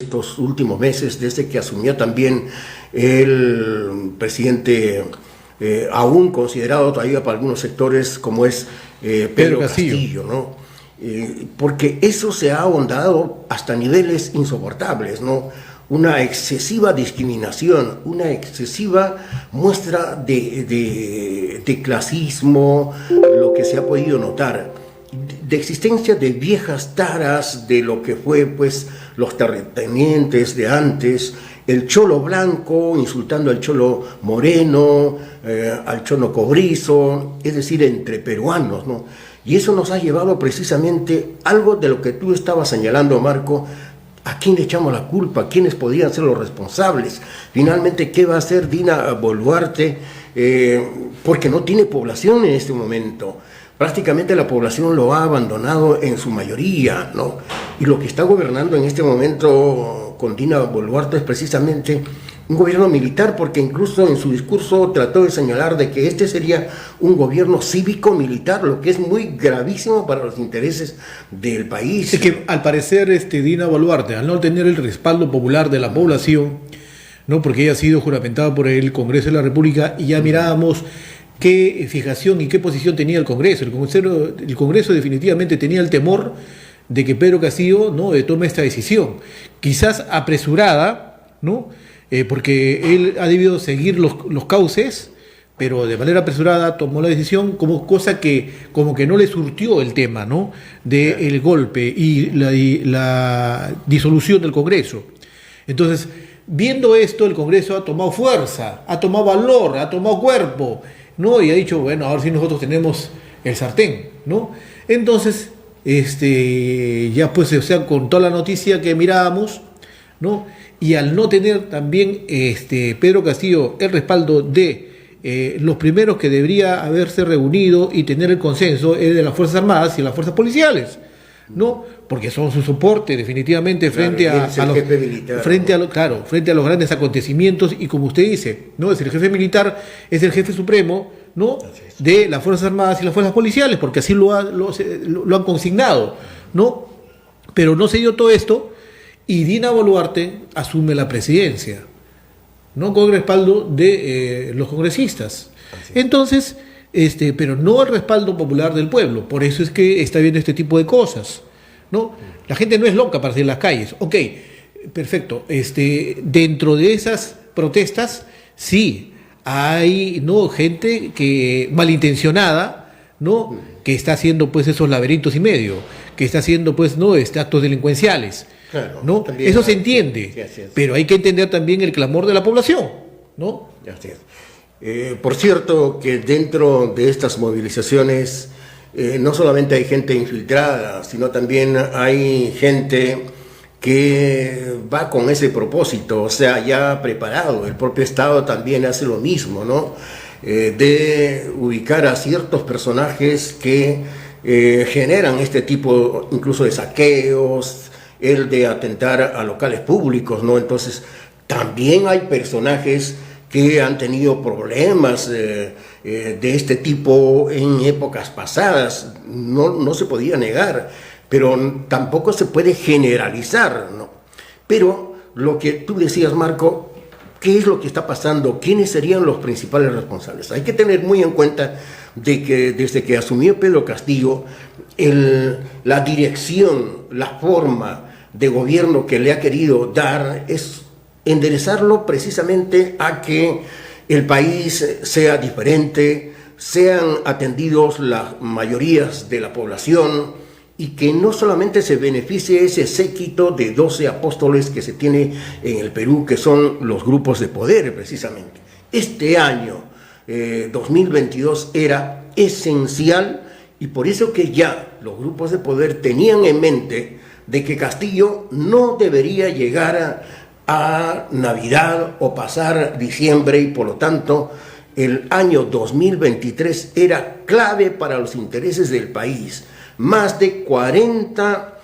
Estos últimos meses, desde que asumió también el presidente, aún considerado todavía para algunos sectores como es Pedro Castillo, ¿no? Porque eso se ha ahondado hasta niveles insoportables, ¿no? Una excesiva discriminación, una excesiva muestra de clasismo, lo que se ha podido notar, de existencia de viejas taras de lo que fue pues los terratenientes de antes, el cholo blanco insultando al cholo moreno, al cholo cobrizo, es decir, entre peruanos, ¿no? Y eso nos ha llevado precisamente algo de lo que tú estabas señalando, Marco. ¿A quién le echamos la culpa? ¿Quiénes podrían ser los responsables? Finalmente, ¿qué va a hacer Dina Boluarte? Porque no tiene población en este momento. Prácticamente la población lo ha abandonado en su mayoría, ¿no? Y lo que está gobernando en este momento con Dina Boluarte es precisamente un gobierno militar, porque incluso en su discurso trató de señalar de que este sería un gobierno cívico-militar, lo que es muy gravísimo para los intereses del país. Es que al parecer Dina Boluarte, al no tener el respaldo popular de la población, ¿no? Porque ella ha sido juramentada por el Congreso de la República, y ya mirábamos qué fijación y qué posición tenía el Congreso. El Congreso definitivamente tenía el temor de que Pedro Castillo, ¿no?, tome esta decisión, quizás apresurada, ¿no?, porque él ha debido seguir los cauces, pero de manera apresurada tomó la decisión, como cosa que como que no le surtió el tema, ¿no?, del golpe y la disolución del Congreso. Entonces, viendo esto, el Congreso ha tomado fuerza, ha tomado valor, ha tomado cuerpo, ¿no? Y ha dicho, bueno, ahora sí nosotros tenemos el sartén, ¿no? Entonces, ya pues, o sea, con toda la noticia que mirábamos, ¿no? Y al no tener también Pedro Castillo el respaldo de los primeros que debería haberse reunido y tener el consenso es de las Fuerzas Armadas y las Fuerzas Policiales, ¿no? Porque son su soporte definitivamente frente a los grandes acontecimientos, y como usted dice, ¿no?, es el jefe militar, es el jefe supremo, ¿no?, de las Fuerzas Armadas y las Fuerzas Policiales, porque así lo han consignado, ¿no? Pero no se dio todo esto, y Dina Boluarte asume la presidencia, ¿no?, con el respaldo de los congresistas. Entonces, pero no el respaldo popular del pueblo. Por eso es que está viendo este tipo de cosas, ¿no? La gente no es loca para salir a las calles. Ok, perfecto. Dentro de esas protestas, sí, hay, ¿no?, gente que malintencionada, ¿no?, que está haciendo pues esos laberintos y medio, que está haciendo pues, ¿no?, actos delincuenciales. Claro, ¿no? Eso se entiende, sí, pero hay que entender también el clamor de la población, ¿no? Así es. Por cierto, que dentro de estas movilizaciones no solamente hay gente infiltrada, sino también hay gente que va con ese propósito, o sea, ya preparado. El propio Estado también hace lo mismo, ¿no? De ubicar a ciertos personajes que generan este tipo incluso de saqueos, el de atentar a locales públicos, ¿no? Entonces, también hay personajes que han tenido problemas de este tipo en épocas pasadas, no se podía negar, pero tampoco se puede generalizar, ¿no? Pero lo que tú decías, Marco, ¿qué es lo que está pasando? ¿Quiénes serían los principales responsables? Hay que tener muy en cuenta de que desde que asumió Pedro Castillo, la dirección, la forma de gobierno que le ha querido dar es enderezarlo precisamente a que el país sea diferente, sean atendidos las mayorías de la población, y que no solamente se beneficie ese séquito de 12 apóstoles que se tiene en el Perú, que son los grupos de poder precisamente. Este año 2022 era esencial, y por eso que ya los grupos de poder tenían en mente de que Castillo no debería llegar a Navidad o pasar diciembre, y por lo tanto el año 2023 era clave para los intereses del país. Más de 40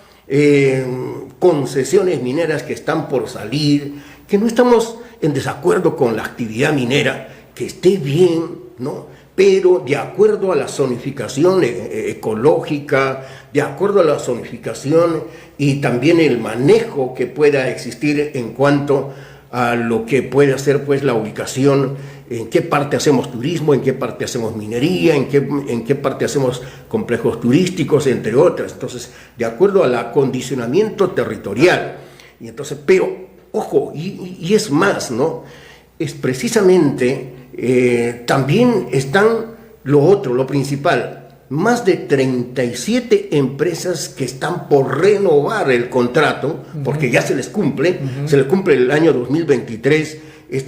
concesiones mineras que están por salir, que no estamos en desacuerdo con la actividad minera, que esté bien, ¿no?, pero de acuerdo a la zonificación ecológica, de acuerdo a la zonificación y también el manejo que pueda existir en cuanto a lo que puede hacer pues la ubicación, en qué parte hacemos turismo, en qué parte hacemos minería, en qué parte hacemos complejos turísticos, entre otras. Entonces, de acuerdo al acondicionamiento territorial. Y entonces, pero, ojo, y es más, ¿no? Es precisamente, también están lo otro, lo principal, más de 37 empresas que están por renovar el contrato, porque ya se les cumple el año 2023,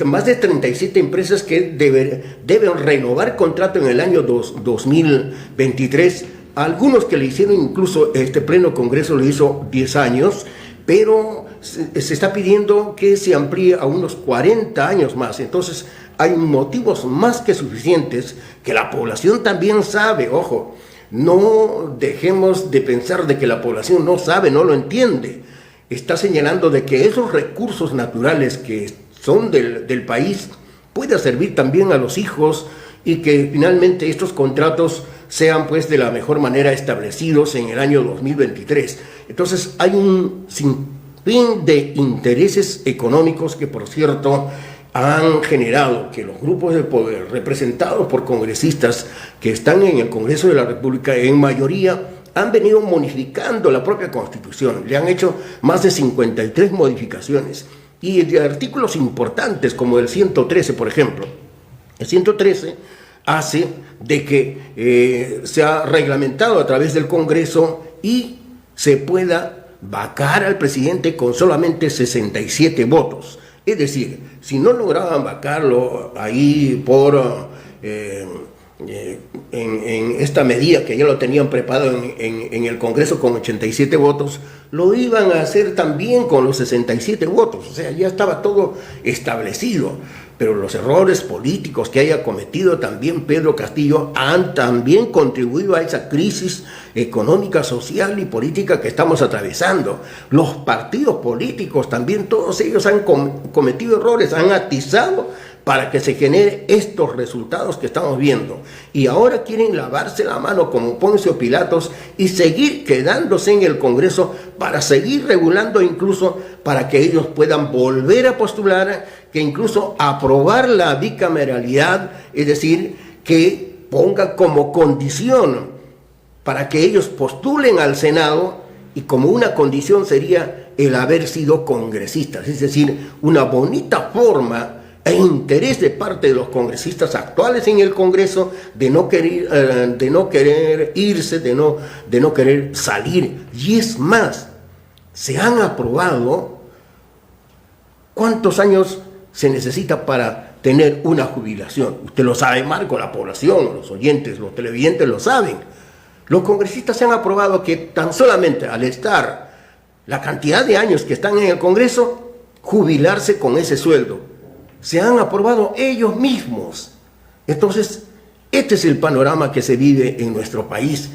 más de 37 empresas que deben renovar contrato en el año 2023, algunos que le hicieron, incluso este pleno congreso le hizo 10 años, pero se está pidiendo que se amplíe a unos 40 años más. Entonces hay motivos más que suficientes que la población también sabe. Ojo, no dejemos de pensar de que la población no sabe, no lo entiende. Está señalando de que esos recursos naturales que son del país pueda servir también a los hijos y que finalmente estos contratos sean pues de la mejor manera establecidos en el año 2023. Entonces hay un sinfín de intereses económicos que, por cierto, han generado que los grupos de poder representados por congresistas que están en el Congreso de la República en mayoría han venido modificando la propia Constitución. Le han hecho más de 53 modificaciones y de artículos importantes como el 113, por ejemplo. El 113 hace de que se ha reglamentado a través del Congreso y se pueda vacar al presidente con solamente 67 votos. Es decir, si no lograban vacarlo ahí por en esta medida que ya lo tenían preparado en el Congreso con 87 votos, lo iban a hacer también con los 67 votos. O sea, ya estaba todo establecido. Pero los errores políticos que haya cometido también Pedro Castillo han también contribuido a esa crisis económica, social y política que estamos atravesando. Los partidos políticos también, todos ellos han cometido errores, han atizado para que se genere estos resultados que estamos viendo. Y ahora quieren lavarse la mano como Poncio Pilatos y seguir quedándose en el Congreso para seguir regulando, incluso para que ellos puedan volver a postular, que incluso aprobar la bicameralidad, es decir, que ponga como condición para que ellos postulen al Senado, y como una condición sería el haber sido congresistas, es decir, una bonita forma e interés de parte de los congresistas actuales en el Congreso de no querer irse, de no querer salir. Y es más, se han aprobado. ¿Cuántos años se necesita para tener una jubilación? Usted lo sabe, Marco, la población, los oyentes, los televidentes lo saben. Los congresistas se han aprobado que tan solamente al estar la cantidad de años que están en el Congreso, jubilarse con ese sueldo. Se han aprobado ellos mismos. Entonces, este es el panorama que se vive en nuestro país.